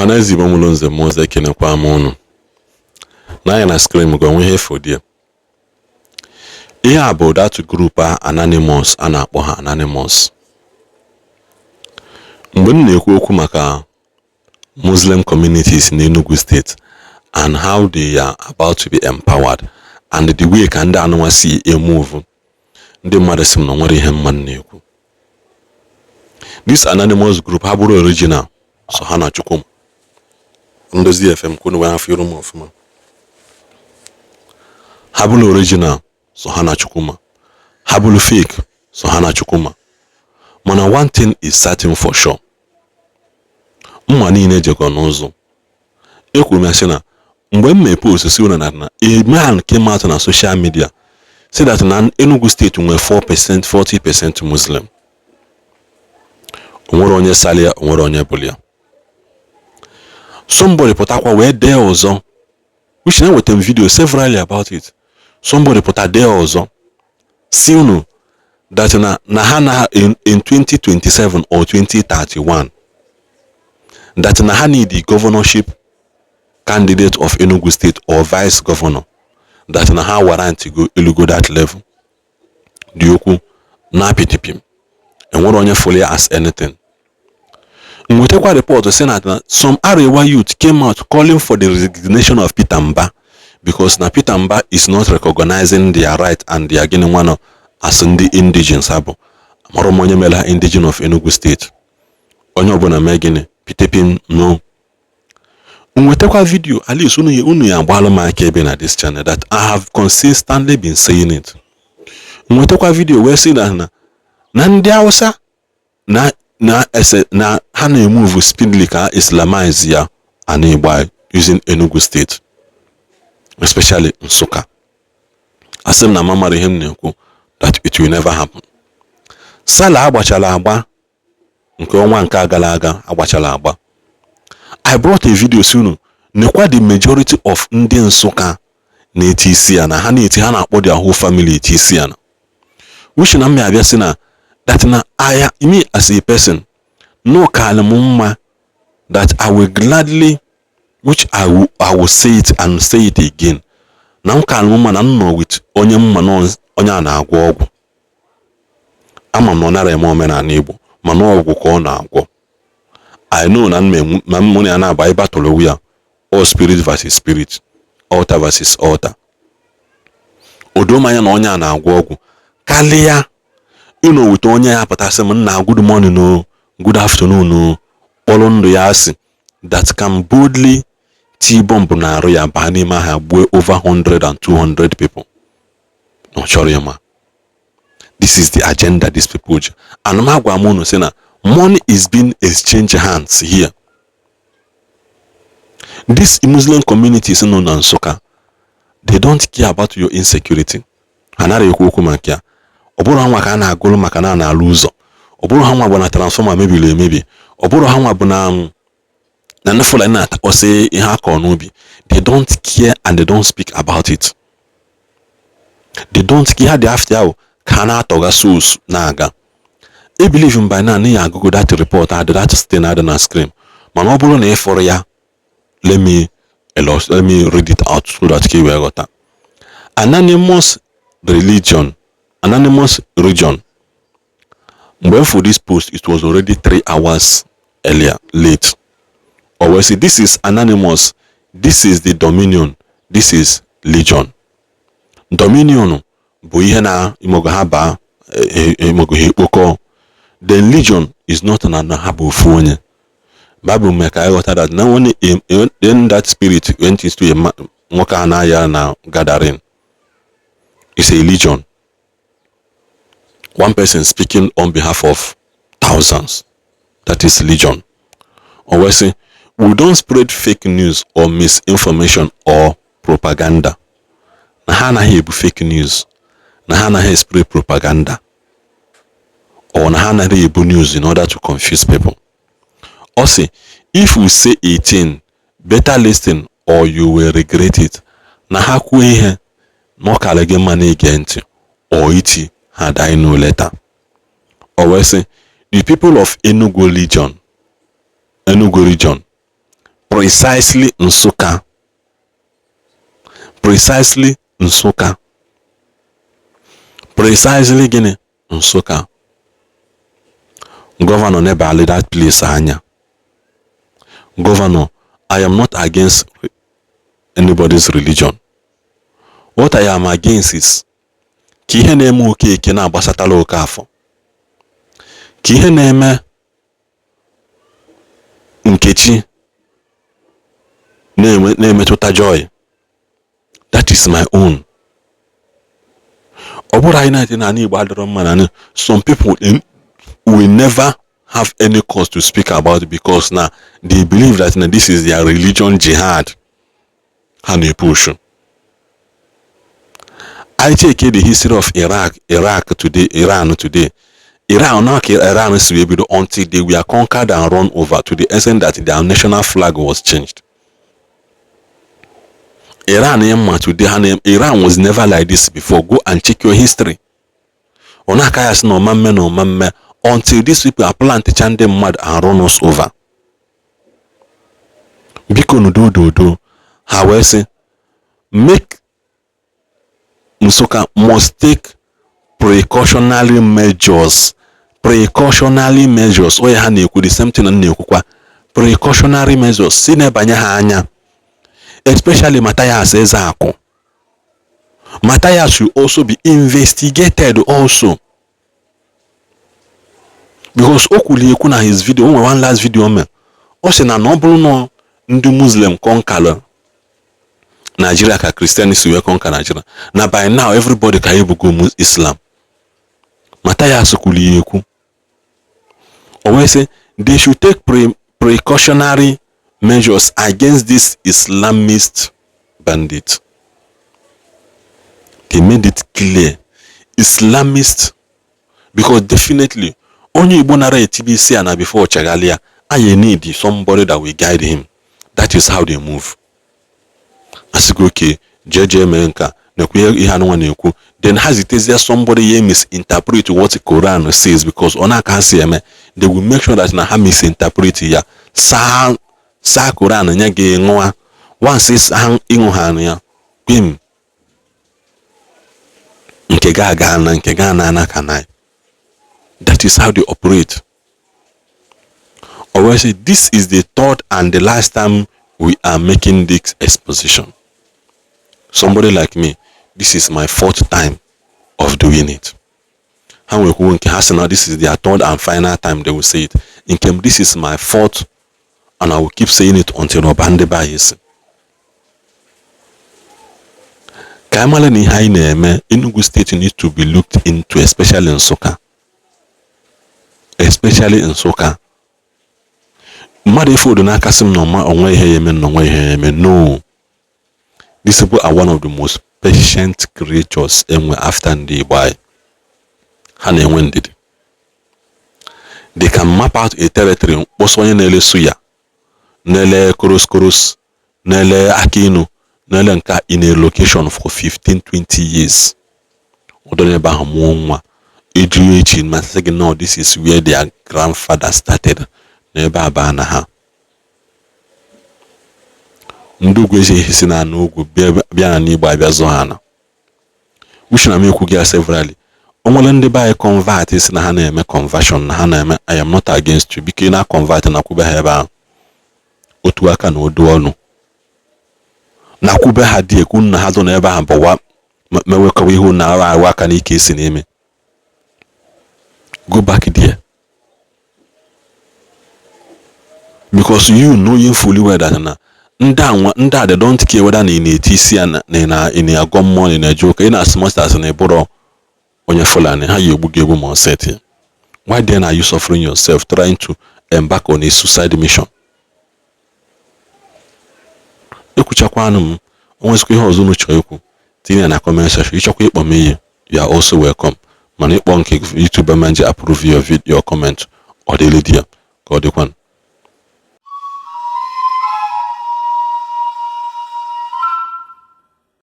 Ọhaneze Igbo mụrụ nze mmụọ ozi ekenekwa m unu. N'anya na screen gị onwe ihe fọdụ. Ihe a bụ that group anonymous a na-akpọ ha anonymous. Mgbe m na-ekwu okwu maka Muslim communities in Enugu State and how they are about to be empowered and the way ka ndị anụnwa si move, ndị mmadụ sị m na nwere ihe mmadụ na-ekwu. This anonymous group ha bụrụ original, so ha na Chukwu Ndozi FM kwunu wa afọ iru m ọfụma. Ha bụrụ original, so ha na Chukwuma. Ha bụrụ fake, so ha na Chukwuma. Mana one thing is certain for sure. Mma niile jekọ n'ụzọ. Ekwuru m sị na mgbe m mee post si una na a man came out na social media say that na Enugu State nwere 4%, 40% Muslim. Onwere onye salia, onwere onye bulia. Somebody put akwa wee dee ọzọ, which na wetem video severally about it. Somebody put a dee ọzọ, si unu that na ha na in 2027 or 2031 that na ha need the governorship candidate of Enugu State or vice governor, that na ha warrant to go that level. Di okwu na PDP enwere onye fully as anything. Mwetekwa report saying that some Arewa youth came out calling for the resignation of Peter Mba because na Peter Mba is not recognizing their right and they are getting one as the indigenous abo. Moromonye mela indigene of Enugu State. Onye obona megine Peter no. Mwetekwa video at least unu ya gbalo ma kebe na this channel that I have consistently been saying it. Mwetekwa video where say that na ndị Hausa na ha na-emove speedily ka Islamize ya Anigba using Enugu State, especially Nsukka. Asem na mamari him na-ekwu that it will never happen. Sala agbachala agba nke ọnwa nke agala aga agbachala agba. I brought a video soon nekwa the majority of ndị Nsukka na-eti isi ya na ha na-eti ha na-akpọ their whole family eti isi ya na. Which na me abịa sị na that na me as a person no kalmumma that I will gladly, which I will say it and say it again. Now kalmumma na no with onye mma no onye na agwọ ọgwụ. Ama no na remo me na Igbo, ma no ọgwụ ka ọ na agwọ. I know na mmụọ ya na Bible battle we are all spirit versus spirit, altar versus altar. Odoma ya na onye na agwọ ọgwụ kalia. You know, with onye ya patasem na good morning no, good afternoon no, olondo ya asi that can boldly T-bomb na arụ ya bani ma ha gbuo over 100 and 200 people. No sorry ma. This is the agenda these people. And ma gwa mo no say na money is being exchanged hands here. These Muslim communities no na Nsukka, they don't care about your insecurity. Anara ekwu okwu maka ya. Oburu hanwa ka na agụlụ maka na na-alụ ụzọ. Oburu hanwa bụ na transformer mebiri emebi. Oburu hanwa bụ na nefula na ose ihe aka n'ubi. They don't care and they don't speak about it. They don't care the after ka na atoga souls na aga. I believe in by now na Google that report that stay na screen. Mana oburu na eforo ya, let me read it out so that we got that. Anonymous region. When for this post, it was already 3 hours late. Or we say this is anonymous, this is the dominion, this is legion. Dominion, buihena imogohaba imogohepoko. Then legion is not an anahabo phone. Bible make I got that now when then that spirit went into a mokanaya now gathering. It's a legion. One person speaking on behalf of thousands. That is legion. Or we say, we don't spread fake news or misinformation or propaganda. Nahana hebu fake news. Nahana he spread propaganda. Or nahana hebu news in order to confuse people. Or say, if we say 18, better listen or you will regret it. Nahakwe no kalege mani against or iti had I no letter. Or we say the people of Enugu region precisely Nsukka. Precisely Nsukka. Precisely gini Nsukka. Governor never that place anya. Governor, I am not against anybody's religion. What I am against is ka ihe na-eme Okeke na-agbasatala Okafọ, ka ihe na-eme Nkechi na-emetụta Joy. That is my own. Ọ bụrụ anyị na-ete na Igbo adịrọ mma na some people will never have any cause to speak about it because now they believe that this is their religion jihad. Ha na-push. I take the history of Iran today. Iran now Iran is able until they were conquered and run over to the extent that their national flag was changed. Iran was never like this before. Go and check your history. Until these people are planting them mad and run us over. Biko how I say make Nsukka must take precautionary measures. Precautionary measures. Oya ha na-ekwu the same thing na-ekwukwa. Precautionary measures. Si na-ebanye ha anya. Especially Matthias Ezeaku. Matthias should also be investigated also. Because okwuli ekwu na his video, one last video me. O si na no bụrụ no ndị Muslim conquer Nigeria ka Christianity wee conquer Nigeria. Na by now everybody ka ebugo Islam. Matthias kwuli ekwu. O wee say they should take precautionary measures against this Islamist bandit. They made it clear. Islamist, because definitely only Igbo nara TBC and before Chagalia, I need somebody that will guide him. That is how they move. As you go, okay, JJ Menka, then has it is there somebody misinterpret what the Quran says because on can see they will make sure that na misinterpret here. Sa Quran nyage ngwa once is hang inguhan ya kwim nke ga na kanai. That is how they operate. Or I say this is the third and the last time we are making this exposition. Somebody like me, this is my fourth time of doing it. How we now this is their third and final time they will say it. In case this is my fourth, and I will keep saying it until Obande buys. Kamala ni hai na-eme, Enugu State needs to be looked into, especially in Nsukka. Especially in Nsukka. Mmadụ ife odo n'aka sị m na onwe ihe eme no. These people are one of the most patient creatures enwe after ndị Igbo anyị. Ha na-enwe ndidi. They can map out a territory kpọsọ onye na-ele suya, na-ele koros, na-ele akinu, na-ele nka in a location for 15-20 years. Odonye ba ha mụọ nwa. Eju echi ma sị gị no, this is where their grandfather started. N'ebe aba na ha. Ndị ugwu ezi si na n'ugwu bịa na n'Igbo abịa zọ ha na. Which na ekwu gị severally. Onwere ndị be anyị convert si na ha na-eme conversion na ha na-eme I am not against you biko na convert na kwube ha ebe ahụ. Otu aka na odu ọnụ. Na kwube ha dị ekwu na ha zọ na ebe ahụ bụwa mewekọwa ihu na arụ aka n'ike isi na-eme. Go back there. Because you know you fully well that na nda they don't care whether in a TC and in a gum in a joke in as much as in a boro on your fulani how you give more set. Why then are you suffering yourself trying to embark on a suicide mission? Ekuchakwanum always go hozunu choku tini na comment section ichokwa ikpo me you are also welcome. Man ikpo nke YouTube manager approve your comment or the lady God the one.